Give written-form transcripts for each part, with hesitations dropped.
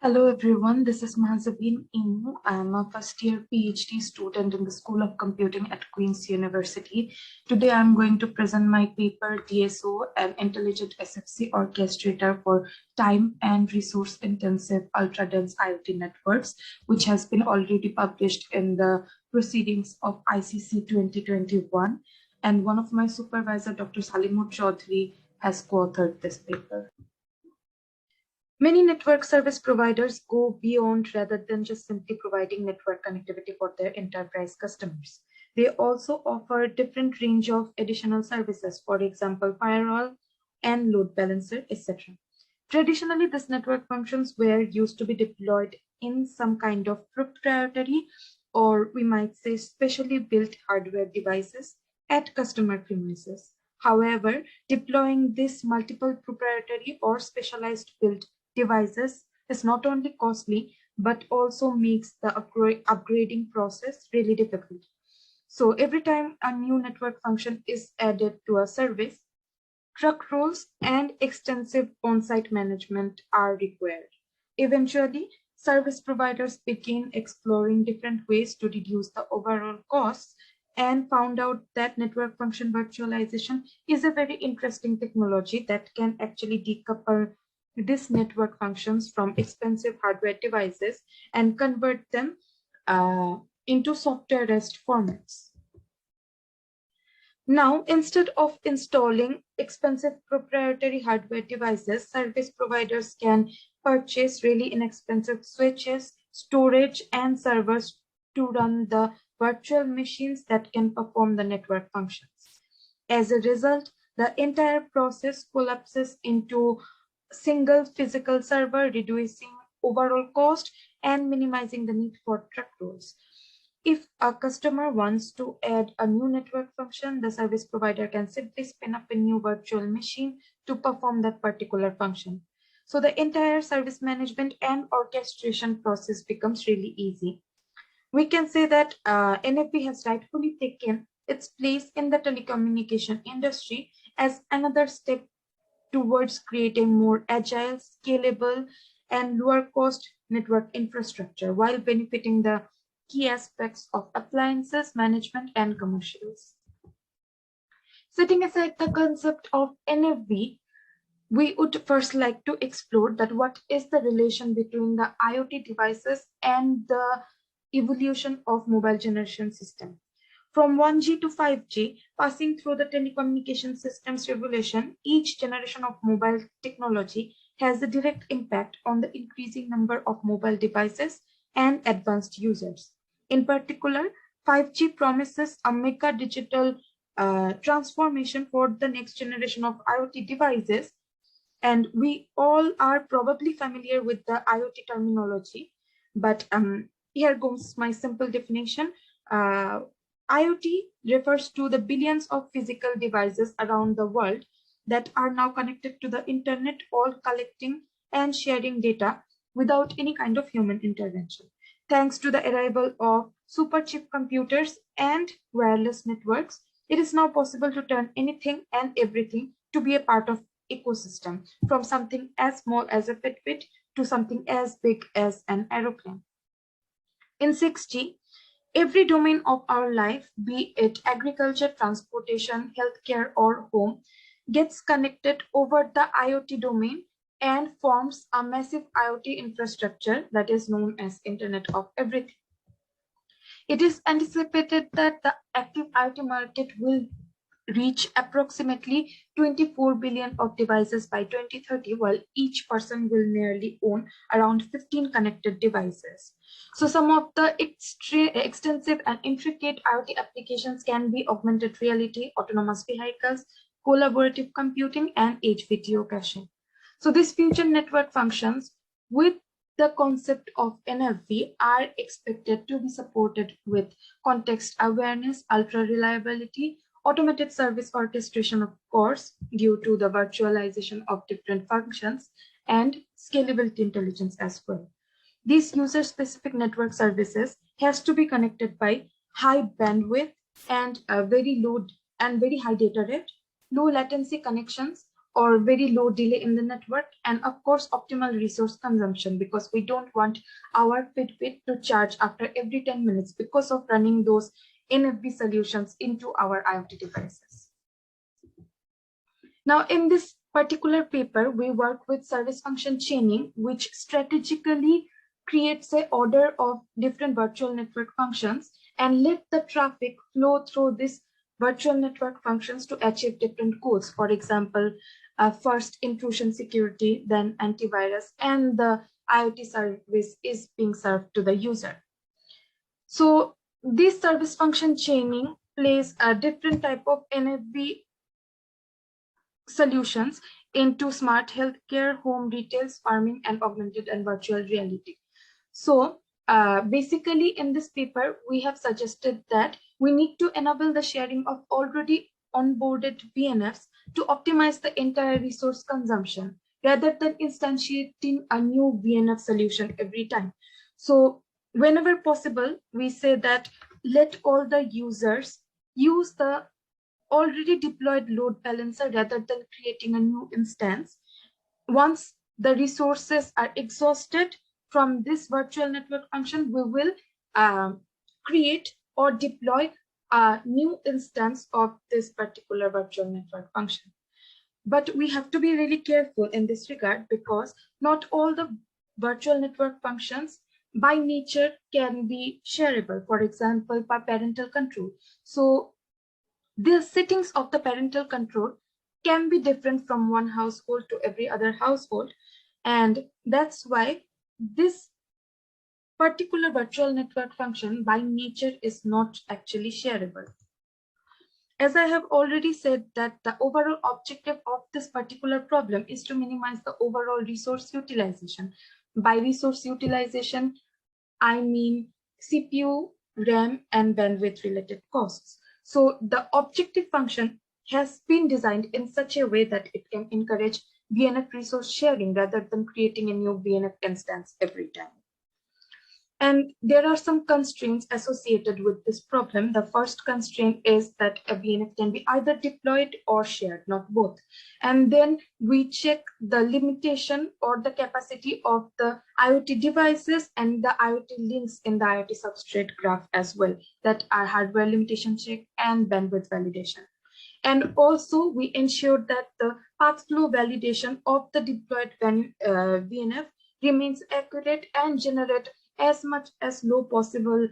Hello everyone, this is MAHZABEEN EMU. I am a first year PhD student in the School of Computing at Queen's University. Today I am going to present my paper DSO, an intelligent SFC orchestrator for time and resource intensive ultra dense IoT networks, which has been already published in the proceedings of ICC 2021. And one of my supervisor, Dr. Salimur Chaudhary, has co-authored this paper. Many network service providers go beyond rather than just simply providing network connectivity for their enterprise customers. They also offer different range of additional services, for example, firewall and load balancer, etc. Traditionally, these network functions were used to be deployed in some kind of proprietary, or we might say specially built hardware devices at customer premises. However, deploying these multiple proprietary or specialized built devices is not only costly, but also makes the upgrading process really difficult. So every time a new network function is added to a service, truck rolls and extensive on-site management are required. Eventually, service providers began exploring different ways to reduce the overall costs and found out that network function virtualization is a very interesting technology that can actually decouple these network functions from expensive hardware devices and convert them into software REST formats. Now, instead of installing expensive proprietary hardware devices, service providers can purchase really inexpensive switches, storage, and servers to run the virtual machines that can perform the network functions. As a result, the entire process collapses into single physical server, reducing overall cost and minimizing the need for truck rolls. If a customer wants to add a new network function, the service provider can simply spin up a new virtual machine to perform that particular function. So the entire service management and orchestration process becomes really easy. We can say that NFV has rightfully taken its place in the telecommunication industry as another step towards creating more agile, scalable, and lower cost network infrastructure while benefiting the key aspects of appliances management and commercials. Setting aside the concept of NFV, we would first like to explore that what is the relation between the IoT devices and the evolution of mobile generation system. From 1G to 5G, passing through the telecommunication systems revolution, each generation of mobile technology has a direct impact on the increasing number of mobile devices and advanced users. In particular, 5G promises a mega digital transformation for the next generation of IoT devices. And we all are probably familiar with the IoT terminology, but here goes my simple definition. IoT refers to the billions of physical devices around the world that are now connected to the internet, all collecting and sharing data without any kind of human intervention. Thanks to the arrival of superchip computers and wireless networks, it is now possible to turn anything and everything to be a part of ecosystem, from something as small as a Fitbit to something as big as an aeroplane. In 6G, every domain of our life, be it agriculture, transportation, healthcare, or home, gets connected over the IoT domain and forms a massive IoT infrastructure that is known as Internet of Everything. It is anticipated that the active IoT market will reach approximately 24 billion of devices by 2030, while each person will nearly own around 15 connected devices. So some of the extensive and intricate IoT applications can be augmented reality, autonomous vehicles, collaborative computing, and edge video caching. So these future network functions with the concept of NFV are expected to be supported with context awareness, ultra reliability, automated service orchestration, of course, due to the virtualization of different functions, and scalability intelligence as well. These user-specific network services has to be connected by high bandwidth and very low and very high data rate, low latency connections, or very low delay in the network, and of course optimal resource consumption, because we don't want our Fitbit to charge after every 10 minutes because of running those NFV solutions into our IoT devices. Now, in this particular paper, we work with service function chaining, which strategically creates an order of different virtual network functions and let the traffic flow through these virtual network functions to achieve different goals. For example, first intrusion security, then antivirus, and the IoT service is being served to the user. So this service function chaining plays a different type of NFV solutions into smart healthcare, home retails, farming, and augmented and virtual reality. So basically in this paper, we have suggested that we need to enable the sharing of already onboarded VNFs to optimize the entire resource consumption rather than instantiating a new VNF solution every time. So whenever possible, we say that let all the users use the already deployed load balancer rather than creating a new instance. Once the resources are exhausted from this virtual network function, we will create or deploy a new instance of this particular virtual network function. But we have to be really careful in this regard, because not all the virtual network functions by nature can be shareable, for example, by parental control. So the settings of the parental control can be different from one household to every other household. And that's why this particular virtual network function by nature is not actually shareable. As I have already said, that the overall objective of this particular problem is to minimize the overall resource utilization. By resource utilization, I mean CPU, RAM, and bandwidth related costs. So the objective function has been designed in such a way that it can encourage VNF resource sharing rather than creating a new VNF instance every time. And there are some constraints associated with this problem. The first constraint is that a VNF can be either deployed or shared, not both. And then we check the limitation or the capacity of the IoT devices and the IoT links in the IoT substrate graph as well, that are hardware limitation check and bandwidth validation. And also we ensure that the path flow validation of the deployed VNF remains accurate and generate as much as low possible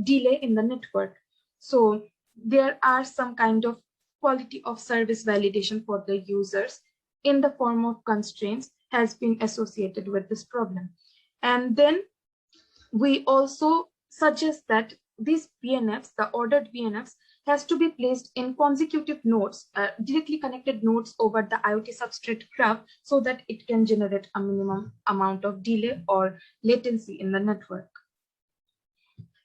delay in the network. So there are some kind of quality of service validation for the users in the form of constraints has been associated with this problem. And then we also suggest that these VNFs, the ordered VNFs, has to be placed in consecutive nodes, directly connected nodes over the IoT substrate graph, so that it can generate a minimum amount of delay or latency in the network.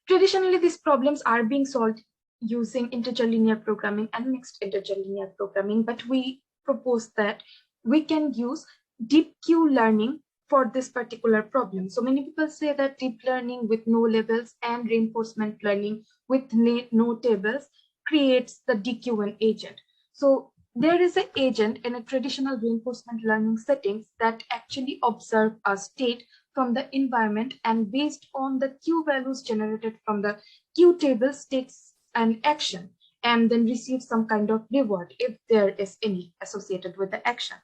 Traditionally, these problems are being solved using integer linear programming and mixed integer linear programming, but we propose that we can use deep Q learning for this particular problem. So many people say that deep learning with no labels and reinforcement learning with no tables creates the DQN agent. So there is an agent in a traditional reinforcement learning settings that actually observe a state from the environment, and based on the Q values generated from the Q tables takes an action and then receives some kind of reward if there is any associated with the action.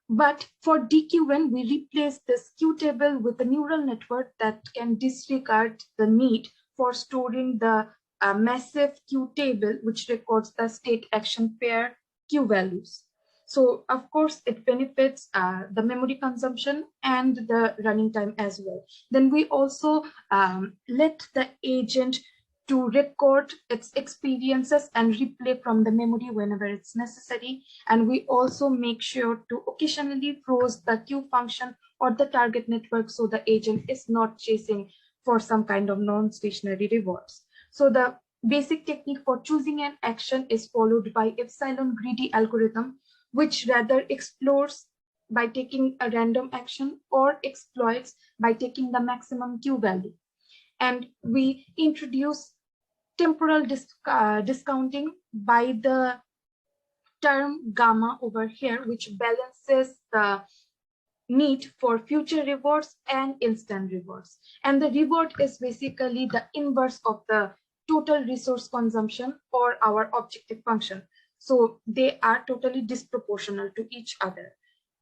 But for DQN, we replace this Q table with a neural network that can disregard the need for storing the massive Q table, which records the state action pair Q values. So of course, it benefits the memory consumption and the running time as well. Then we also let the agent to record its experiences and replay from the memory whenever it's necessary. And we also make sure to occasionally froze the queue function or the target network, so the agent is not chasing for some kind of non-stationary rewards. So the basic technique for choosing an action is followed by epsilon greedy algorithm, which rather explores by taking a random action or exploits by taking the maximum Q value. And we introduce temporal discounting by the term gamma over here, which balances the need for future rewards and instant rewards. And the reward is basically the inverse of the total resource consumption or our objective function. So they are totally disproportional to each other.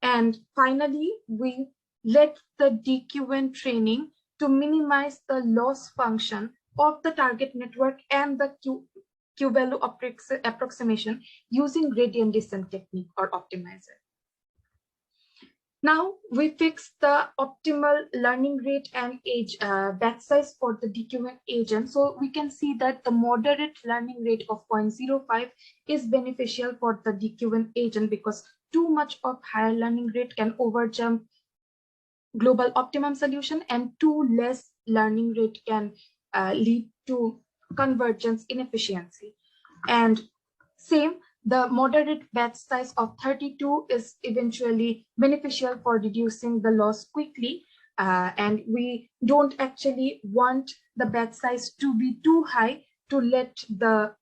And finally, we let the DQN training to minimize the loss function of the target network and the Q-value approximation using gradient descent technique or optimizer. Now we fix the optimal learning rate and batch size for the DQN agent. So we can see that the moderate learning rate of 0.05 is beneficial for the DQN agent because too much of higher learning rate can overjump global optimum solution, and too less learning rate can lead to convergence inefficiency. And same, the moderate batch size of 32 is eventually beneficial for reducing the loss quickly. And we don't actually want the batch size to be too high to let the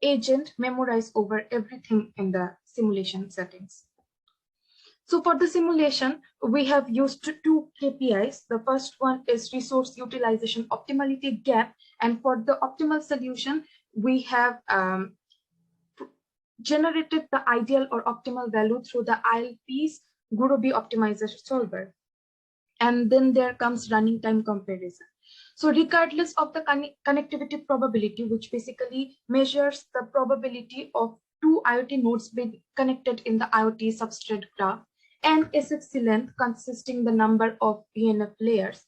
agent memorize over everything in the simulation settings. So for the simulation, we have used two KPIs. The first one is resource utilization optimality gap. And for the optimal solution, we have generated the ideal or optimal value through the ILP's Gurobi optimizer solver. And then there comes running time comparison. So regardless of the connectivity probability, which basically measures the probability of two IoT nodes being connected in the IoT substrate graph, and SFC length consisting the number of ENF layers,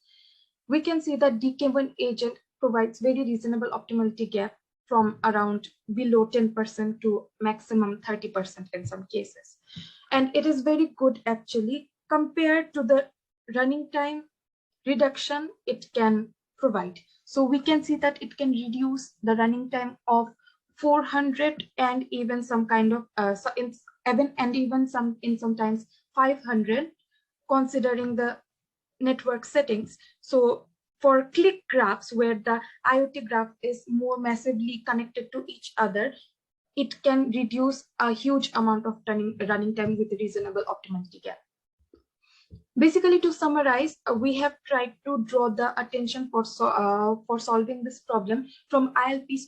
we can see that DK1 agent provides very reasonable optimality gap from around below 10% to maximum 30% in some cases. And it is very good actually compared to the running time reduction it can provide. So we can see that it can reduce the running time of 400 and even some kind of sometimes 500 considering the network settings. So for click graphs where the IoT graph is more massively connected to each other, it can reduce a huge amount of running time with a reasonable optimality gap. Basically, to summarize, we have tried to draw the attention for solving this problem from ILP's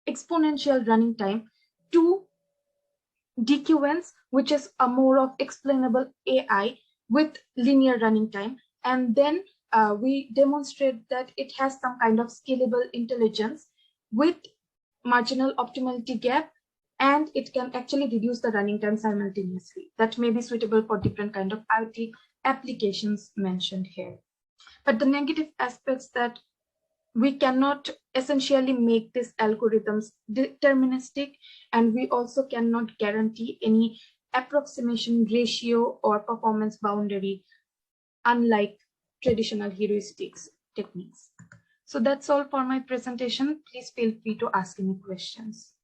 exponential running time to DQNs, which is a more of explainable AI with linear running time. And then we demonstrate that it has some kind of scalable intelligence with marginal optimality gap, and it can actually reduce the running time simultaneously. That may be suitable for different kind of IoT applications mentioned here. But the negative aspects that we cannot essentially make these algorithms deterministic, and we also cannot guarantee any approximation ratio or performance boundary, unlike traditional heuristics techniques. So that's all for my presentation. Please feel free to ask any questions.